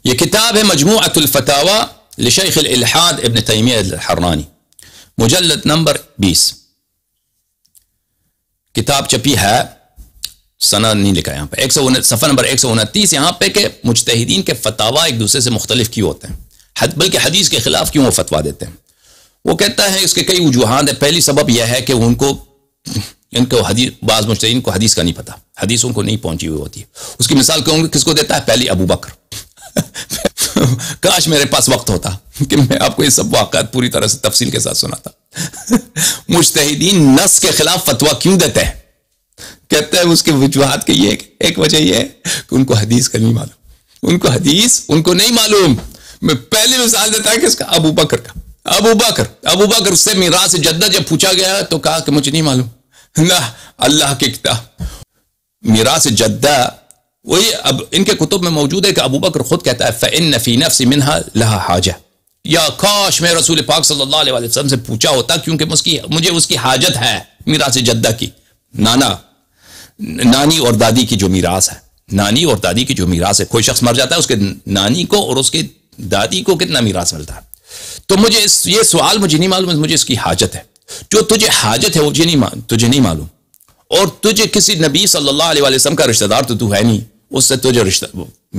یہ کتاب ہے مجموعۃ الفتاوی لشیخ الالحاد ابن تیمیہ الحرانی، مجلد نمبر 20. کتاب چھپی ہے، سند نہیں لکھا یہاں پہ، صفحہ نمبر 129 یہاں پہ کہ مجتہدین کے فتاوا ایک دوسرے سے مختلف کیوں ہوتے ہیں، بلکہ حدیث کے خلاف کیوں وہ فتوا دیتے ہیں. وہ کہتا ہے اس کے کئی وجوہات ہیں. پہلی سبب یہ ہے کہ ان کو حدیث، بعض مجتہدین کو حدیث کا نہیں پتہ، حدیث ان کو نہیں پہنچی ہوئی ہوتی ہے. اس کی مثال کس کو دیتا ہے؟ پہلی ابو بکر. کاش میرے پاس وقت ہوتا کہ میں آپ کو یہ سب واقعات پوری طرح سے تفصیل کے ساتھ سناتا. مجتہدین نص کے خلاف فتوا کیوں دیتے ہیں؟ کہتے ہیں اس کے وجوہات کے یہ ایک وجہ یہ ہے کہ ان کو حدیث کا نہیں معلوم، ان کو حدیث ان کو نہیں معلوم. میں پہلی مثال دیتا ہے کہ اس کا ابو بکر کا. ابو بکر اس سے میراث جدہ جب پوچھا گیا تو کہا کہ مجھے نہیں معلوم. نہ، اللہ کی کتاب میراث جدہ وہی اب ان کے کتب میں موجود ہے کہ ابو بکر خود کہتا ہے فَإِنَّ فِي نَفْسِ مِنْهَا لَهَا حَاجَةٌ، یا کاش میں رسول پاک صلی اللہ علیہ وسلم سے پوچھا ہوتا کیونکہ مجھے اس کی حاجت ہے میراث جدہ کی. نانی اور دادی کی جو میراث ہے، نانی اور دادی کی جو میراث ہے، کوئی شخص مر جاتا ہے اس کے نانی کو اور اس کے دادی کو کتنا میراث ملتا ہے. تو مجھے یہ سوال مجھے نہیں معلوم، مجھے اس کی حاجت ہے. جو تجھے حاجت ہے وہ تجھے نہیں معلوم، اور تجھے کسی نبی صلی اللہ علیہ وسلم کا رشتہ دار تو ہے نہیں، اس سے تجھے رشتہ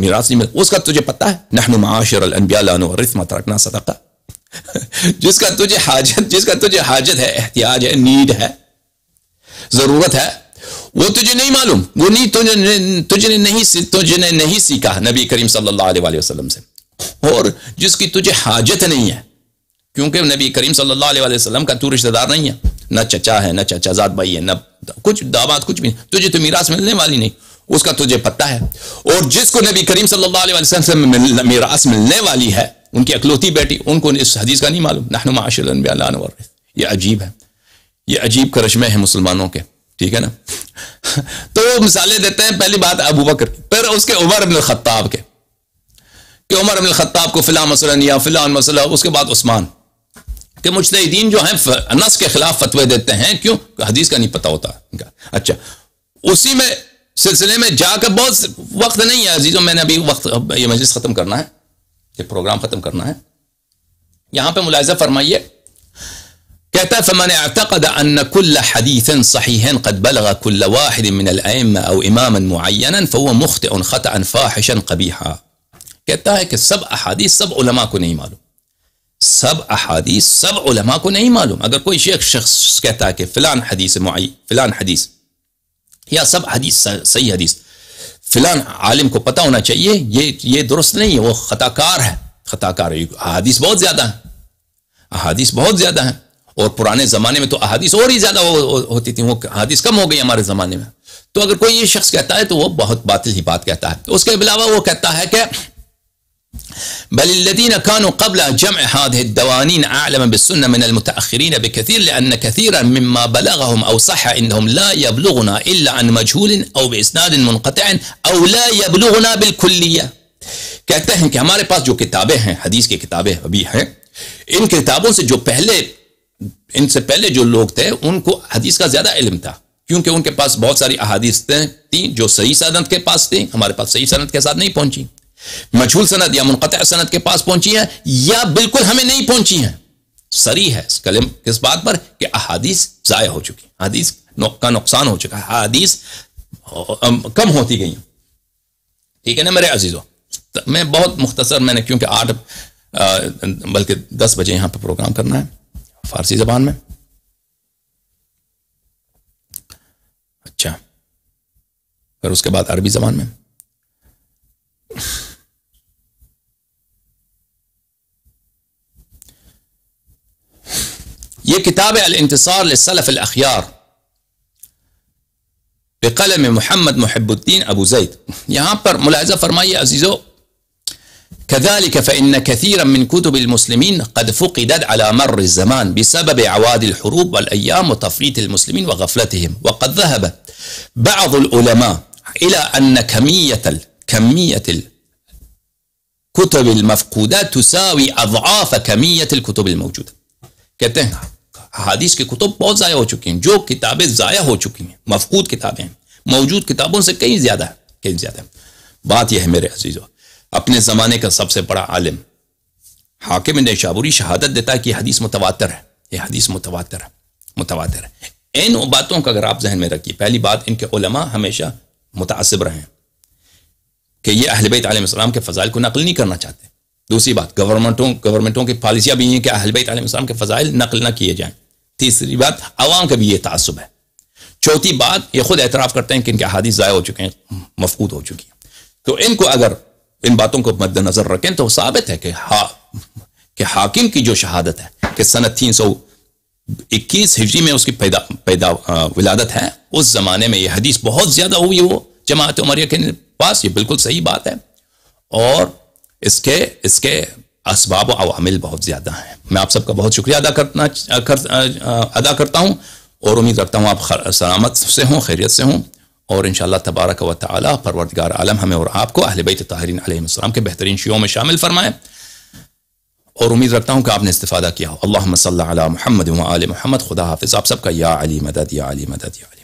میراث نہیں ملتا. اس کا تجھے پتہ ہے نحن معاشر الانبیاء لا نورث ما ترکنا صدقہ. جس کا تجھے حاجت ہے، احتیاج ہے، نیڈ ہے، ضرورت ہے، وہ تجھے نہیں معلوم، وہ تجھے نہیں سیکھا نبی کریم صلی اللہ علیہ وسلم سے. اور جس کی تجھے حاجت نہیں ہے، کیونکہ نبی کریم صلی اللہ علیہ وسلم کا تو رشتہ دار نہیں ہے، نہ چچا ہے، نہ چچا زاد بھائی ہے، نہ کچھ داماد، کچھ بھی نہیں، تجھے تو میراث ملنے والی نہیں، اس کا تجھے پتہ ہے. اور جس کو نبی کریم صلی اللہ علیہ وسلم سے میراث ملنے والی ہے، ان کی اکلوتی بیٹی، ان کو اس حدیث کا نہیں معلوم. نحن معاشر الانبیاء لا نورث. یہ عجیب ہے، یہ عجیب کرشمے ہیں مسلمانوں کے، ٹھیک ہے نا. تو وہ مثالیں دیتے ہیں. پہلی بات ابو بکر کی، پھر اس کے عمر بن الخطاب کے، کہ عمر بن الخطاب کو فلاں مسئلہ یا فلاں مسئلہ. اس کے بعد عثمان. کہ مجتہدین جو ہیں نص کے خلاف فتوے دیتے ہیں، کیوں؟ حدیث کا نہیں پتہ ہوتا. اچھا، اسی میں سلسلے میں جا کر بہت وقت نہیں ہے عزیزوں، میں نے ابھی یہ مجلس ختم کرنا ہے، یہ پروگرام ختم کرنا ہے. یہاں پہ ملاحظہ فرمائیے، کہتا ہے فَمَنِ اعْتَقَدَ أَنَّ كُلَّ حَدِيثٍ صَحِيحٍ قَدْ بَلَغَ كُلَّ وَاحِدٍ مِنَ الْأَئِمَّةِ أَوْ إِمَامًا مُعَيَّنًا فَهُوَ مُخْطِئٌ خَطَأً فَاحِشًا قَبِيحًا. کہتا ہے کہ سب احادیث سب علماء کو نہیں معلوم، سب احادیث سب علماء کو نہیں معلوم. اگر کوئی شخص کہتا ہے کہ فلان حدیث معین، فلان حدیث یا سب حدیث صحیح حدیث فلان عالم کو پتہ ہونا چاہیے، یہ درست نہیں ہے، وہ خطا کار ہے. احادیث بہت زیادہ ہیں، احادیث بہت زیادہ ہیں. اور پرانے زمانے میں تو احادیث اور ہی زیادہ ہوتی تھی، وہ احادیث کم ہو گئی ہمارے زمانے میں. تو اگر کوئی یہ شخص کہتا ہے تو وہ بہت باطل ہی بات کہتا ہے. اس کے علاوہ وہ کہتا ہے کہ بل الذين كانوا قبل جمع هذه الدوانين أعلم بالسنة من المتأخرين بكثير لأن كثيرا مما بلغهم أو صح إنهم لا يبلغنا إلا عن مجهول أو بإسناد منقطع أو لا يبلغنا بالكلية. کہتے ہیں کہ ہمارے پاس جو کتابیں ہیں، حدیث کی کتابیں ابھی ہیں، ان کتابوں سے ان سے پہلے جو لوگ تھے ان کو حدیث کا زیادہ علم تھا، کیونکہ ان کے پاس بہت ساری احادیث تھیں جو صحیح سند کے پاس تھیں، ہمارے پاس صحیح سند کے ساتھ نہیں پہنچی، مجھول سند یا منقطع سند کے پاس پہنچی ہیں، یا بالکل ہمیں نہیں پہنچی ہیں. صریح ہے کس بات پر کہ احادیث ضائع ہو چکی، حدیث کا نقصان ہو چکا ہے، حدیث کم ہوتی گئی. ٹھیک ہے نا میرے عزیزوں. میں بہت مختصر، میں نے کیونکہ 8 بلکہ 10 بجے یہاں پہ پروگرام کرنا ہے فارسی زبان میں. اچھا، پھر اس کے بعد عربی زبان میں. یہ کتاب الانتصار للسلف الاخیار بقلم محمد محب الدین ابو زید. یہاں پر ملاحظہ فرمائیے عزیزو، كذلك فإن كثيرا من كتب المسلمين قد فقدت على مر الزمان بسبب عواد الحروب والأيام وتفريط المسلمين وغفلتهم. وقد ذهب بعض العلماء إلى أن كمية الكتب المفقودة تساوي أضعاف كمية الكتب الموجودة. کہتے ہیں حدیث کی کتب بہت ضائع ہو چکی ہیں، جو کتابیں ضائع ہو چکی ہیں، مفقود کتابیں ہیں، موجود کتابوں سے کہیں زیادہ ہے. بات یہ ہے میرے عزیزو، اپنے زمانے کا سب سے بڑا عالم حاکم نیشابوری شہادت دیتا ہے کہ یہ حدیث متواتر ہے، یہ حدیث متواتر ہے۔ ان باتوں کا اگر آپ ذہن میں رکھیے، پہلی بات ان کے علماء ہمیشہ متعصب رہے ہیں کہ یہ اہل بیت علیہ السلام کے فضائل کو نقل نہیں کرنا چاہتے۔ دوسری بات، گورنمنٹوں کی پالیسیاں بھی ہیں کہ اہل بیت علیہ السلام کے فضائل نقل نہ کیے جائیں۔ تیسری بات، عوام کا بھی یہ تعصب ہے۔ چوتھی بات، یہ خود اعتراف کرتے ہیں کہ ان کے احادیث ضائع ہو چکے ہیں، مفقود ہو چکی ہیں۔ تو ان کو اگر ان باتوں کو مد نظر رکھیں تو ثابت ہے کہ حاکم کی جو شہادت ہے کہ سنت 321 ہجری میں اس کی پیدا ولادت ہے، اس زمانے میں یہ حدیث بہت زیادہ ہوئی وہ جماعت عمریہ کے پاس، یہ بالکل صحیح بات ہے، اور اس کے اسباب و عوامل بہت زیادہ ہیں۔ میں آپ سب کا بہت شکریہ ادا کرتا ہوں، اور امید رکھتا ہوں آپ سلامت سے ہوں، خیریت سے ہوں، اور انشاءاللہ تبارک و تعالی پروردگار عالم ہمیں اور آپ کو اہل بیت طاہرین علیہم السلام کے بہترین شیوعوں میں شامل فرمائے، اور امید رکھتا ہوں کہ آپ نے استفادہ کیا ہو۔ اللہم صلی علی محمد و آل محمد۔ خدا حافظ۔ آپ سب کا یا علی مدد، یا علی مدد، یا علی۔